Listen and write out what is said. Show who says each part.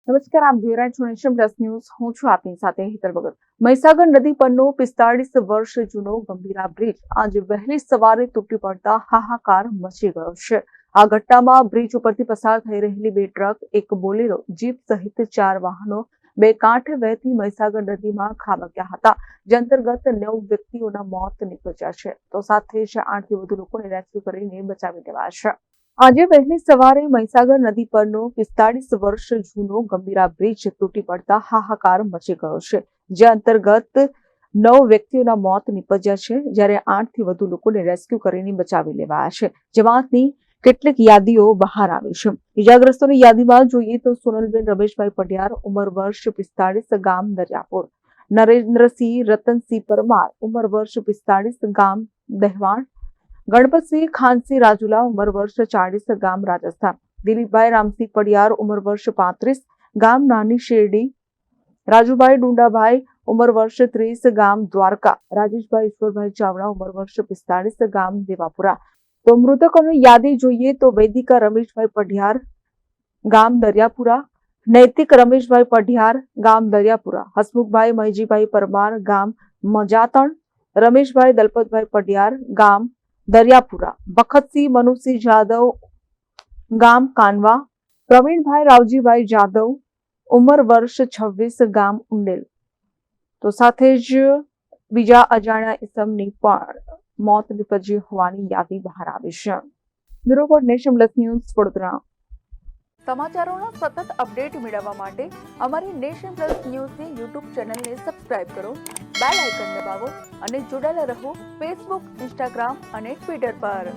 Speaker 1: નમસ્કાર, આપ જોઈ રહ્યા છો નેશન પ્લસ ન્યૂઝ. હું છું આપની સાથે હિતલ ભગત. મહીસાગર નદી પરનો 45 વર્ષ જૂનો ગંભીરા બ્રિજ આજે વહેલી સવારે તૂટી પડતા હાહાકાર મચી ગયો છે. આ ઘટનામાં બ્રિજ ઉપરથી પસાર થઈ રહેલી 2 ટ્રક, એક બોલેરો જીપ સહિત 4 વાહનો બે કાંઠે વહેતી મહીસાગર નદીમાં ખાબક્યા હતા, જે અંતર્ગત 9 વ્યક્તિઓના મોત નીપજ્યા છે, તો સાથે જ 8 થી વધુ લોકોને રેસ્ક્યુ કરીને બચાવી લેવાયા છે. આજે વહેલી સવારે મહીસાગર નદી પરનો 45 વર્ષ જૂનો ગંભીરા બ્રિજ તૂટી પડતા હાહાકાર મચી ગયો છે, જે અંતર્ગત 9 વ્યક્તિઓના મોત નીપજ્યા છે, જ્યારે 8 થી વધુ લોકોને રેસ્ક્યુ કરીને બચાવી લેવાયા છે, જેમાંથી કેટલીક યાદીઓ બહાર આવી છે. ઇજાગ્રસ્તોની યાદીમાં જોઈએ તો સોનલબેન રમેશભાઈ પઢિયાર, ઉંમર વર્ષ 45, ગામ દરિયાપુર; નરેન્દ્રસિંહ રતનસિંહ પરમાર, ઉંમર વર્ષ 45, ગામ દહેવાણ; ગણપતસિંહ ખાનસિંહ રાજુલા, ઉંમર વર્ષ 40, ગામ રાજસ્થાન; દિલીપભાઈ રામસિંહ પડિયાર, ઉંમર વર્ષ 35, ગામ નાની શેરડી; રાજુભાઈ ડુંડાભાઈ, ઉંમર વર્ષ 30, ગામ દ્વારકા; રાજેશભાઈ ઈશ્વરભાઈ ચાવડા, ઉંમર વર્ષ 45, ગામ દેવાપુરા. તો મૃતકોની યાદી જોઈએ તો વૈદિકા રમેશભાઈ પઢિયાર, ગામ દરિયાપુરા; નૈતિક રમેશભાઈ પઢિયાર, ગામ દરિયાપુરા; હસમુખભાઈ મહીજીભાઈ પરમાર, ગામ મજાતણ; રમેશભાઈ દલપતભાઈ પઢિયાર, ગામ દરિયાપુરા; બખતસિંહ મનુસિંહ જાદવ, ગામ કાનવા; પ્રવીણભાઈ રાવજીભાઈ જાદવ, ઉંમર વર્ષ 26, ગામ ઉંડેલ. તો સાથે જ બીજા અજાણ્યા ઇસમની પણ મોત નીપજી હોવાની યાદી બહાર આવી છે. Bureau report, nation plus news, Vadodara. સમાચારોના સતત અપડેટ મેળવવા માટે અમારી નેશન પ્લસ ન્યૂઝની યુટ્યુબ ચેનલને સબસ્ક્રાઇબ કરો, બેલ આઇકન દબાવો અને જોડાયેલા રહો ફેસબુક, ઇન્સ્ટાગ્રામ અને ટ્વિટર પર.